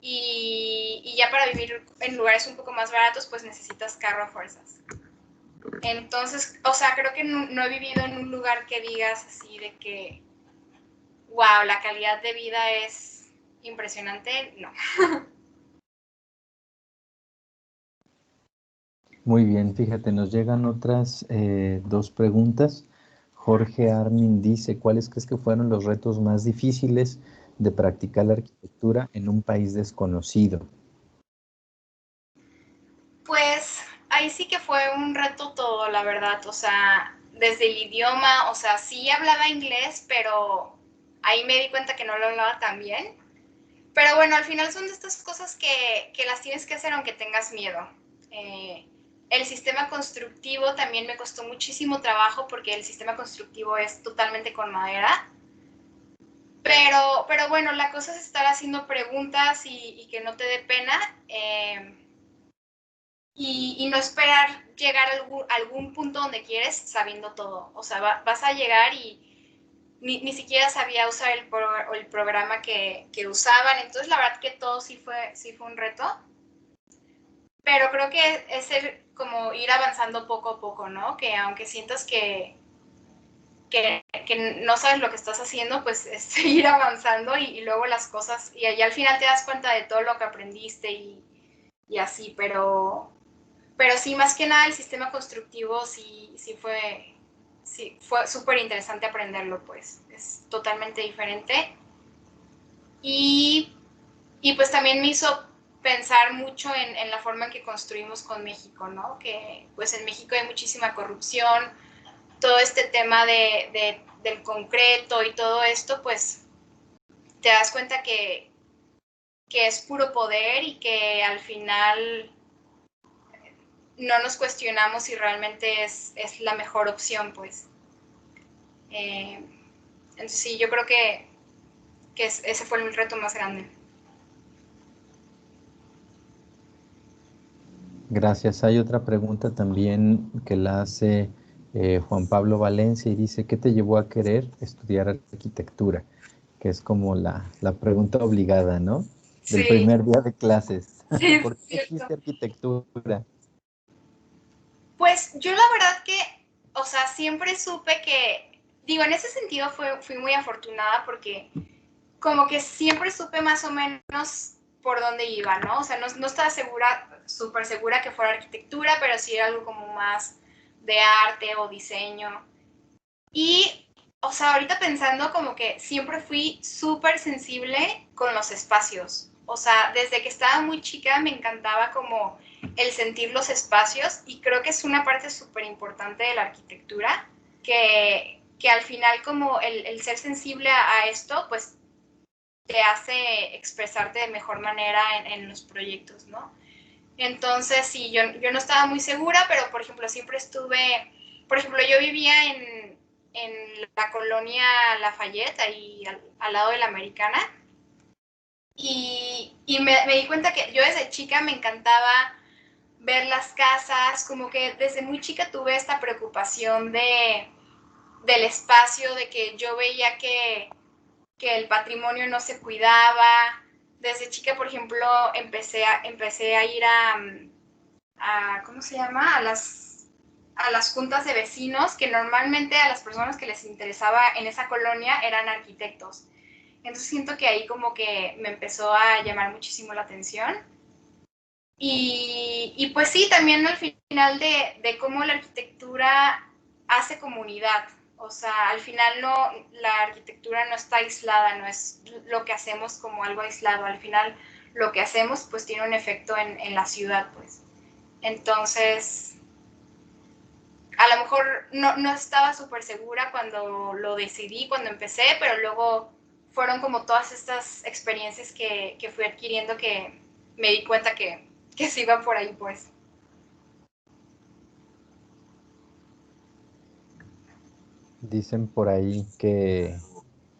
Y ya para vivir en lugares un poco más baratos, pues necesitas carro a fuerzas. Entonces, o sea, creo que no he vivido en un lugar que digas así de que, wow, la calidad de vida es impresionante, no. Muy bien, fíjate, nos llegan otras dos preguntas. Jorge Armin dice, ¿cuáles crees que fueron los retos más difíciles de practicar la arquitectura en un país desconocido? Pues ahí sí que fue un reto todo, la verdad, o sea, desde el idioma, o sea, sí hablaba inglés, pero ahí me di cuenta que no lo hablaba tan bien. Pero bueno, al final son de estas cosas que las tienes que hacer aunque tengas miedo. El sistema constructivo también me costó muchísimo trabajo porque el sistema constructivo es totalmente con madera. Pero bueno, la cosa es estar haciendo preguntas y que no te dé pena y no esperar llegar a algún punto donde quieres sabiendo todo. O sea, vas a llegar y ni siquiera sabía usar el programa que usaban. Entonces, la verdad que todo sí fue un reto. Pero creo que es como ir avanzando poco a poco, ¿no? Que aunque sientas que no sabes lo que estás haciendo, pues es seguir avanzando y luego las cosas, y al final te das cuenta de todo lo que aprendiste y así, pero sí, más que nada el sistema constructivo sí fue súper interesante aprenderlo, pues es totalmente diferente. Y, pues también me hizo pensar mucho en la forma en que construimos con México, ¿no? Que pues en México hay muchísima corrupción, todo este tema del concreto y todo esto, pues te das cuenta que es puro poder y que al final no nos cuestionamos si realmente es la mejor opción, pues. Entonces sí, yo creo que ese fue el reto más grande. Gracias. Hay otra pregunta también que la hace Juan Pablo Valencia y dice, ¿qué te llevó a querer estudiar arquitectura? Que es como la pregunta obligada, ¿no? Del Sí, primer día de clases. sí, es ¿Por qué cierto. elegiste arquitectura? Pues yo la verdad que, o sea, siempre supe que, digo, en ese sentido fui muy afortunada porque como que siempre supe más o menos por dónde iba, ¿no? O sea, no estaba segura, súper segura que fuera arquitectura, pero sí era algo como más de arte o diseño. Y, o sea, ahorita pensando como que siempre fui súper sensible con los espacios. O sea, desde que estaba muy chica me encantaba como el sentir los espacios y creo que es una parte súper importante de la arquitectura, que al final como el ser sensible a esto, pues te hace expresarte de mejor manera en los proyectos, ¿no? Entonces, sí, yo no estaba muy segura, pero por ejemplo, siempre estuve, por ejemplo, yo vivía en la colonia Lafayette, ahí al lado de la Americana, y me di cuenta que yo desde chica me encantaba ver las casas, como que desde muy chica tuve esta preocupación del espacio, de que yo veía que el patrimonio no se cuidaba. Desde chica, por ejemplo, empecé a ir ¿cómo se llama? A las juntas de vecinos, que normalmente a las personas que les interesaba en esa colonia eran arquitectos. Entonces siento que ahí como que me empezó a llamar muchísimo la atención. Y pues sí, también al final de cómo la arquitectura hace comunidad. O sea, al final la arquitectura no está aislada, no es lo que hacemos como algo aislado. Al final lo que hacemos pues tiene un efecto en la ciudad, pues. Entonces, a lo mejor no estaba súper segura cuando lo decidí, cuando empecé, pero luego fueron como todas estas experiencias que fui adquiriendo que me di cuenta que se iba por ahí, pues. Dicen por ahí que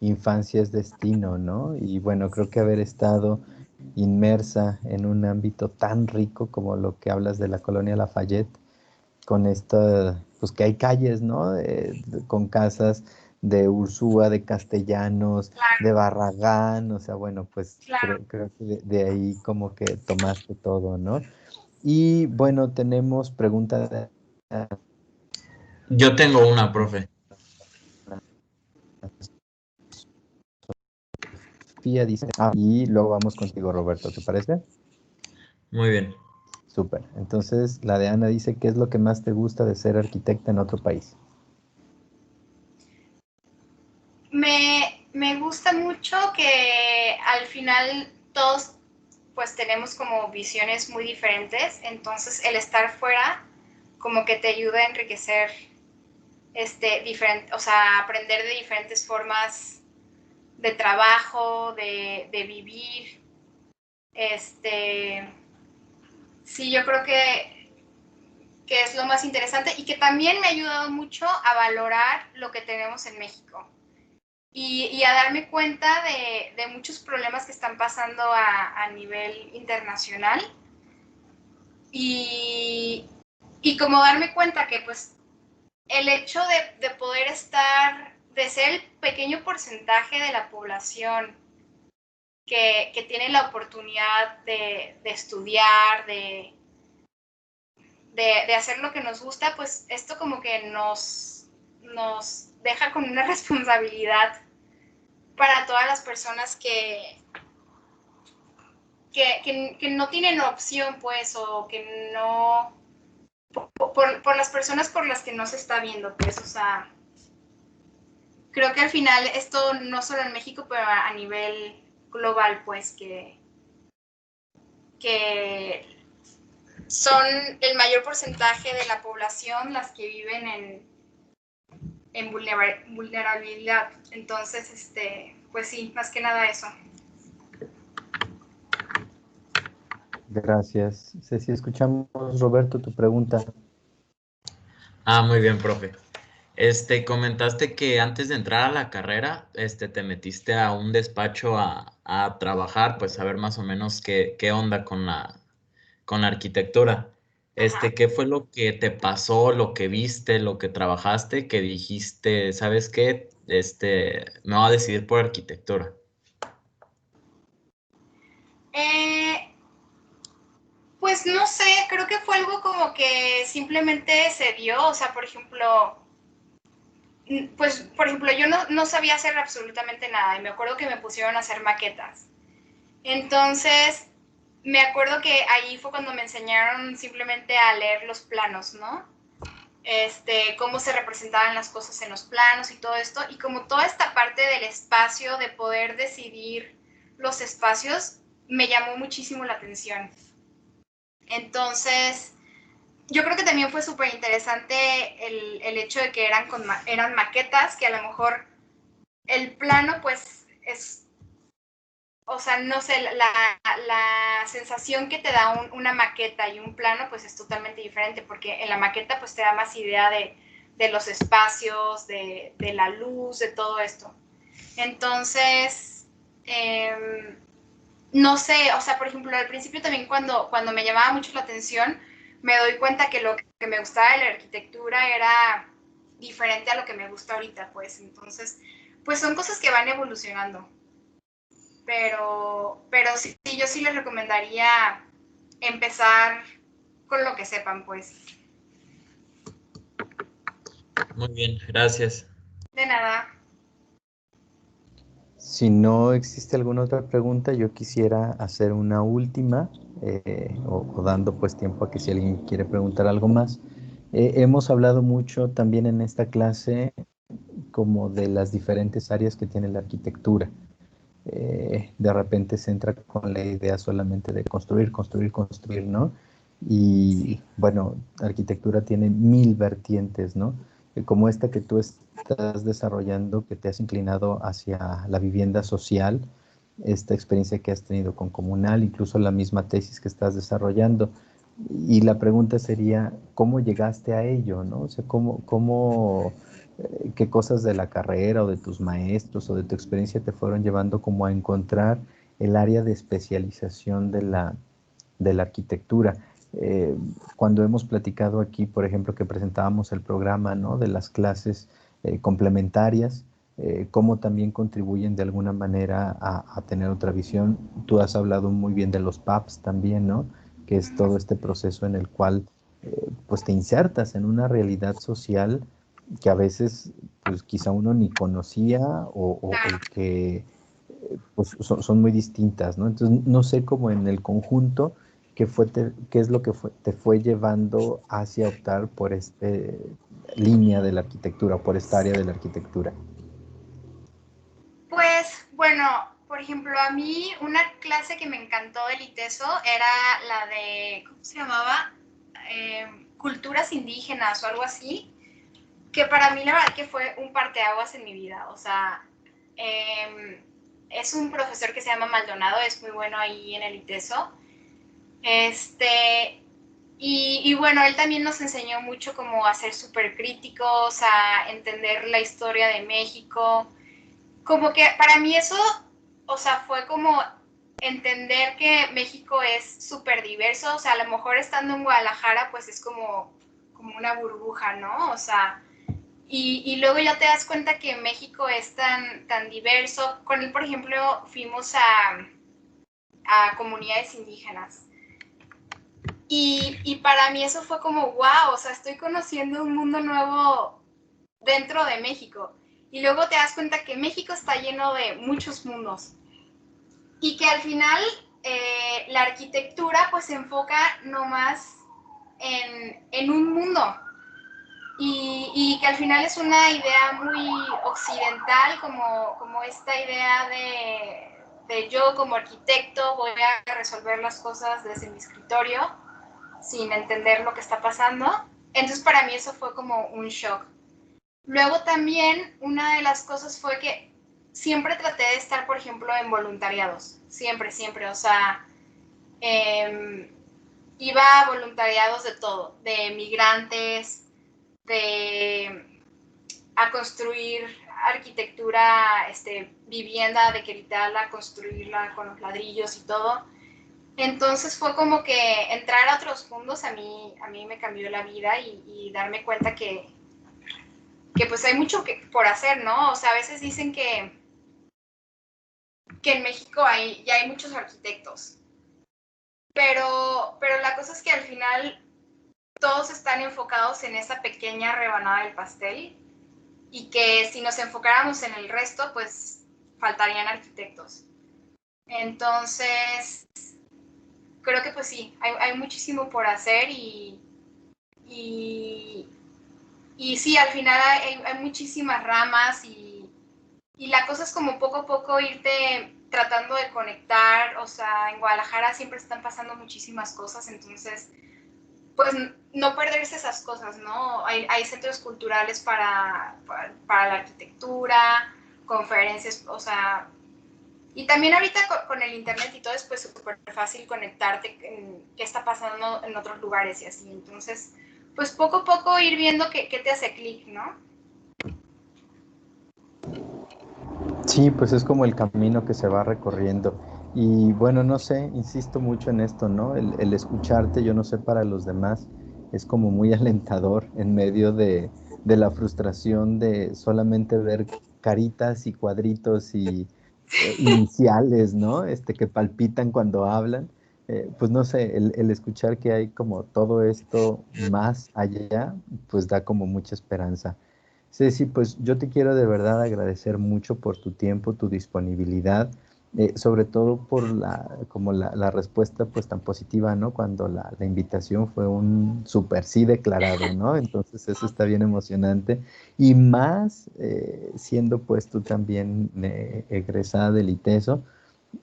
infancia es destino, ¿no? Y bueno, creo que haber estado inmersa en un ámbito tan rico como lo que hablas de la colonia Lafayette, con esta, pues que hay calles, ¿no? Con casas de Ursúa, de Castellanos, de Claro, Barragán, o sea, bueno, pues claro. creo que de ahí como que tomaste todo, ¿no? Y bueno, tenemos preguntas de Yo tengo una, profe. Sofía, dice, y luego vamos contigo, Roberto, ¿te parece? Muy bien. Súper. Entonces, la de Ana dice, ¿qué es lo que más te gusta de ser arquitecta en otro país? Me gusta mucho que al final todos pues tenemos como visiones muy diferentes, entonces el estar fuera como que te ayuda a enriquecer o sea, aprender de diferentes formas de trabajo, de vivir. Este, sí, yo creo que es lo más interesante y que también me ha ayudado mucho a valorar lo que tenemos en México y a darme cuenta de muchos problemas que están pasando a nivel internacional y, y como darme cuenta que pues el hecho de poder de ser el pequeño porcentaje de la población que tiene la oportunidad de estudiar, de hacer lo que nos gusta, pues esto como que nos deja con una responsabilidad para todas las personas que no tienen opción, pues, o que no, por las personas por las que no se está viendo, pues, o sea, creo que al final esto no solo en México, pero a nivel global, pues, que son el mayor porcentaje de la población las que viven en vulnerabilidad. Entonces, pues sí, más que nada eso. Gracias. Ceci, escuchamos, Roberto, tu pregunta. Ah, muy bien, profe. Comentaste que antes de entrar a la carrera, te metiste a un despacho a trabajar, pues a ver más o menos qué onda con la arquitectura. Ajá. ¿Qué fue lo que te pasó, lo que viste, lo que trabajaste, que dijiste, ¿sabes qué? Me voy a decidir por arquitectura. Eh, pues no sé, creo que fue algo como que simplemente se dio, o sea, por ejemplo, yo no sabía hacer absolutamente nada y me acuerdo que me pusieron a hacer maquetas. Entonces, me acuerdo que ahí fue cuando me enseñaron simplemente a leer los planos, ¿no? Cómo se representaban las cosas en los planos y todo esto, y como toda esta parte del espacio, de poder decidir los espacios, me llamó muchísimo la atención. Entonces, yo creo que también fue súper interesante el hecho de que eran maquetas, que a lo mejor el plano pues es, o sea, no sé, la sensación que te da una maqueta y un plano pues es totalmente diferente, porque en la maqueta pues te da más idea de los espacios, de la luz, de todo esto. Entonces, no sé, o sea, por ejemplo, al principio también cuando me llamaba mucho la atención, me doy cuenta que lo que me gustaba de la arquitectura era diferente a lo que me gusta ahorita, pues. Entonces, pues son cosas que van evolucionando. Pero sí, yo sí les recomendaría empezar con lo que sepan, pues. Muy bien, gracias. De nada. Si no existe alguna otra pregunta, yo quisiera hacer una última, o dando pues tiempo a que si alguien quiere preguntar algo más. Hemos hablado mucho también en esta clase como de las diferentes áreas que tiene la arquitectura. De repente se entra con la idea solamente de construir, construir, construir, ¿no? Y bueno, la arquitectura tiene mil vertientes, ¿no? Como esta que tú estás desarrollando, que te has inclinado hacia la vivienda social, esta experiencia que has tenido con Comunal, incluso la misma tesis que estás desarrollando. Y la pregunta sería, ¿cómo llegaste a ello, no? O sea, qué cosas de la carrera o de tus maestros o de tu experiencia te fueron llevando como a encontrar el área de especialización de la arquitectura? Eh, Cuando hemos platicado aquí, por ejemplo, que presentábamos el programa, ¿no? De las clases complementarias, cómo también contribuyen de alguna manera a tener otra visión. Tú has hablado muy bien de los PAPs también, ¿no? Que es todo este proceso en el cual pues te insertas en una realidad social que a veces pues quizá uno ni conocía o que pues son muy distintas, ¿no? Entonces no sé cómo en el conjunto qué es lo que te fue llevando hacia optar por esta línea de la arquitectura, por esta área de la arquitectura. Pues bueno, por ejemplo, a mí una clase que me encantó del ITESO era la de, ¿cómo se llamaba? Culturas indígenas o algo así, que para mí la verdad que fue un parteaguas en mi vida. O sea, es un profesor que se llama Maldonado, es muy bueno ahí en el ITESO. Y bueno, él también nos enseñó mucho como a ser súper críticos, a entender la historia de México. Como que para mí eso, o sea, fue como entender que México es súper diverso. O sea, a lo mejor estando en Guadalajara, pues es como una burbuja, ¿no? O sea, y luego ya te das cuenta que México es tan diverso. Con él, por ejemplo, fuimos a comunidades indígenas. Y para mí eso fue como, wow, o sea, estoy conociendo un mundo nuevo dentro de México. Y luego te das cuenta que México está lleno de muchos mundos. Y que al final la arquitectura pues se enfoca nomás en un mundo. Y que al final es una idea muy occidental, como esta idea de yo como arquitecto voy a resolver las cosas desde mi escritorio sin entender lo que está pasando. Entonces para mí eso fue como un shock. Luego también una de las cosas fue que siempre traté de estar, por ejemplo, en voluntariados. Siempre, siempre. O sea, iba a voluntariados de todo, de migrantes, a construir arquitectura, vivienda, de que literalmente construirla con los ladrillos y todo. Entonces fue como que entrar a otros mundos a mí me cambió la vida y darme cuenta que pues hay mucho por hacer, ¿no? O sea, a veces dicen que en México ya hay muchos arquitectos, pero la cosa es que al final todos están enfocados en esa pequeña rebanada del pastel y que si nos enfocáramos en el resto, pues faltarían arquitectos. Entonces, creo que pues sí, hay muchísimo por hacer y sí, al final hay muchísimas ramas y la cosa es como poco a poco irte tratando de conectar, o sea, en Guadalajara siempre están pasando muchísimas cosas, entonces, pues no perderse esas cosas, ¿no? Hay centros culturales para la arquitectura, conferencias, o sea, y también ahorita con el internet y todo es pues súper fácil conectarte en qué está pasando en otros lugares y así, entonces, pues poco a poco ir viendo qué te hace clic, ¿no? Sí, pues es como el camino que se va recorriendo. Y bueno, no sé, insisto mucho en esto, ¿no? El escucharte, yo no sé para los demás, es como muy alentador en medio de la frustración de solamente ver caritas y cuadritos y iniciales, ¿no? Que palpitan cuando hablan. Pues no sé, el escuchar que hay como todo esto más allá, pues da como mucha esperanza. Ceci, pues yo te quiero de verdad agradecer mucho por tu tiempo, tu disponibilidad, sobre todo por la respuesta pues tan positiva, ¿no? Cuando la invitación fue un súper sí declarado, ¿no? Entonces eso está bien emocionante. Y más siendo pues tú también egresada del ITESO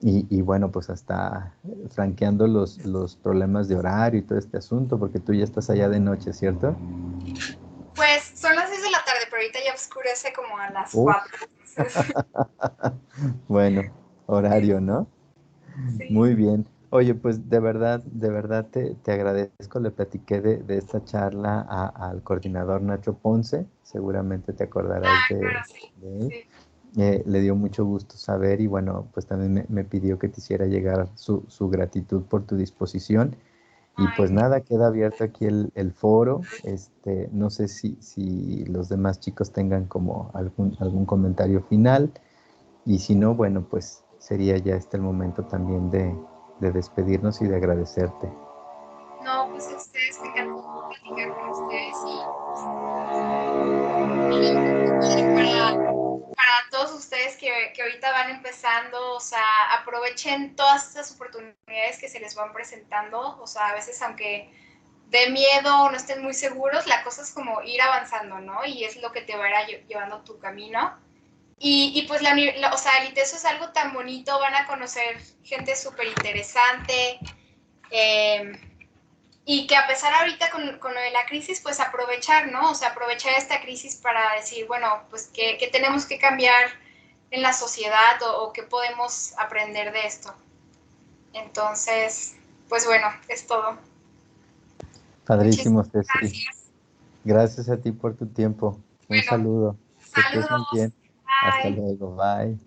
y bueno, pues hasta franqueando los problemas de horario y todo este asunto, porque tú ya estás allá de noche, ¿cierto? Pues son las 6 de la tarde, pero ahorita ya oscurece como a las Uf. 4. Entonces, Bueno, horario, ¿no? sí. Muy bien. Oye, pues de verdad te agradezco. Le platiqué de esta charla al coordinador Nacho Ponce, seguramente te acordarás Ah, claro, sí. de él. Sí. Le dio mucho gusto saber y bueno, pues también me pidió que te hiciera llegar su gratitud por tu disposición. Y Ay, pues nada, queda abierto aquí el foro. No sé si los demás chicos tengan como algún comentario final. Y si no, bueno, pues sería ya el momento también de despedirnos y de agradecerte. no, pues a ustedes, me encantó platicar con ustedes y la verdad que padre para todos ustedes que ahorita van empezando, o sea, aprovechen todas estas oportunidades que se les van presentando, o sea, a veces aunque de miedo o no estén muy seguros, la cosa es como ir avanzando, ¿no? Y es lo que te va a ir llevando tu camino. Y pues o sea, el ITESO es algo tan bonito, van a conocer gente súper interesante, eh, y que a pesar ahorita con lo de la crisis, pues aprovechar, ¿no? O sea, aprovechar esta crisis para decir, bueno, pues qué tenemos que cambiar en la sociedad o qué podemos aprender de esto. Entonces, pues bueno, es todo. Padrísimo, Muchísimas Ceci. gracias. Gracias a ti por tu tiempo. Un Bueno, saludo. Que estés muy saludos. bien. Hasta Bye. luego. Bye.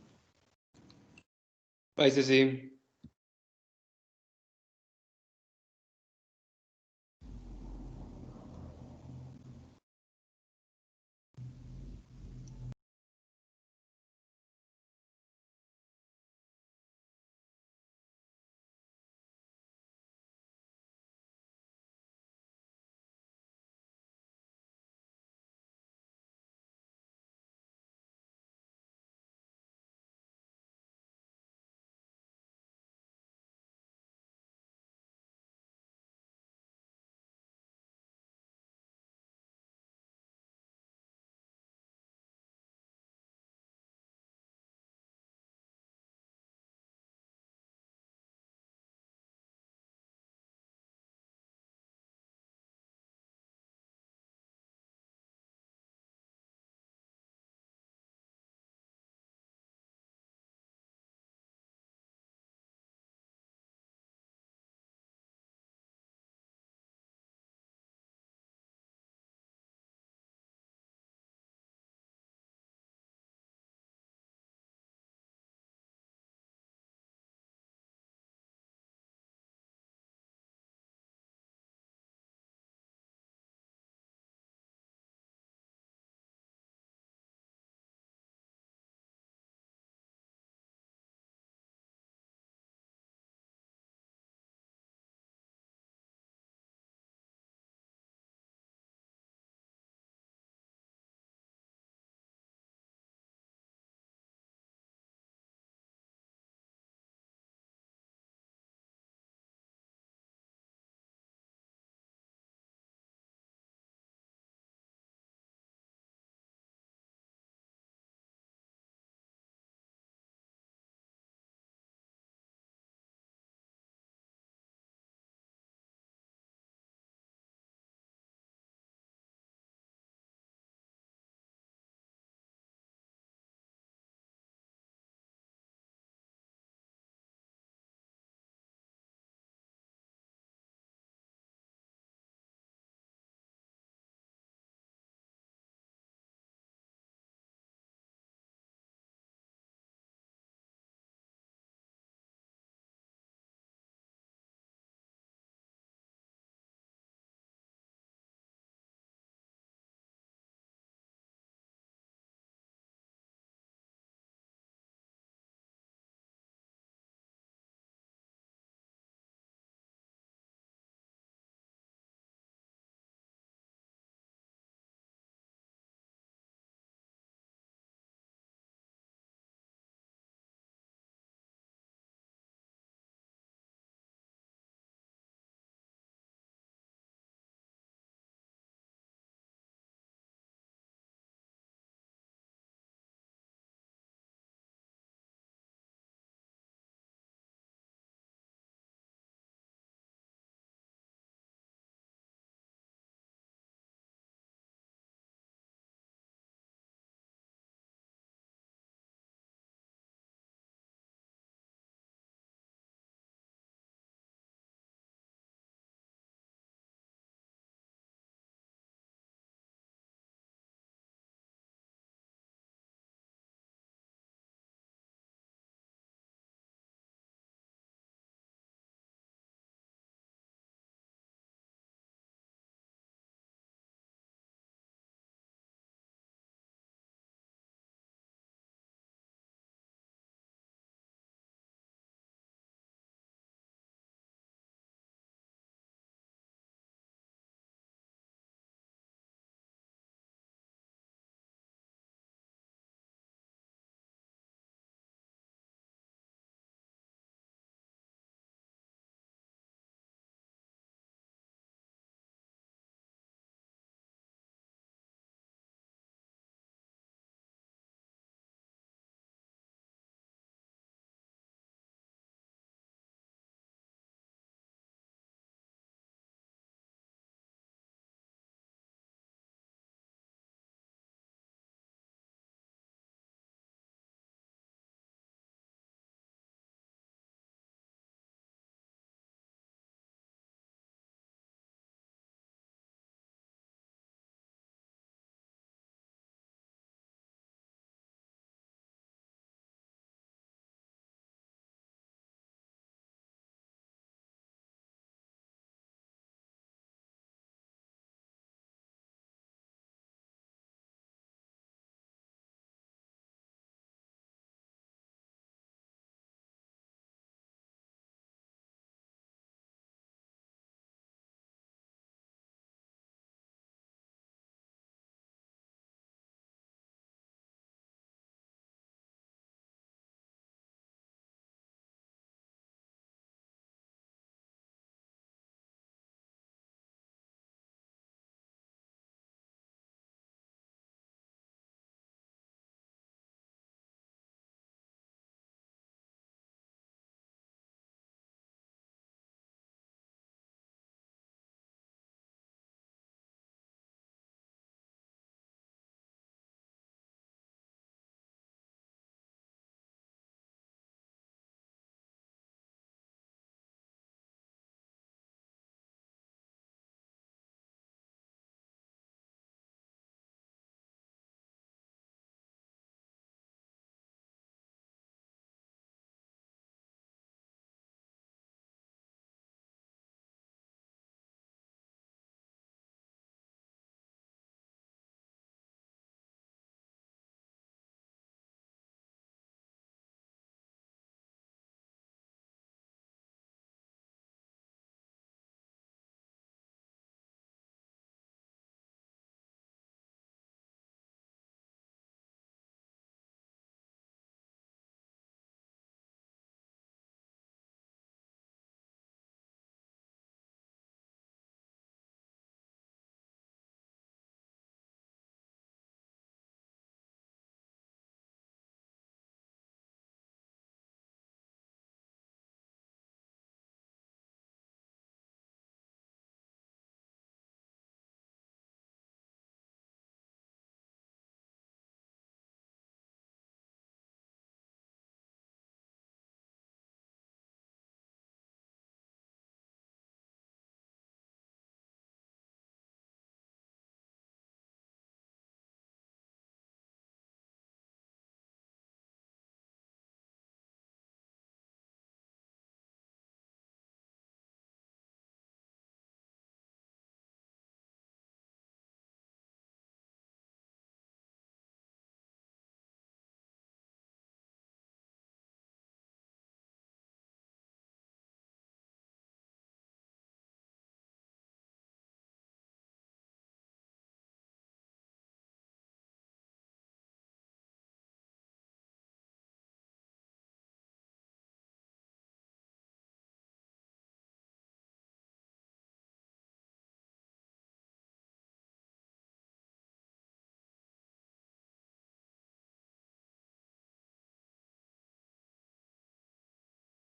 Bye, Ceci.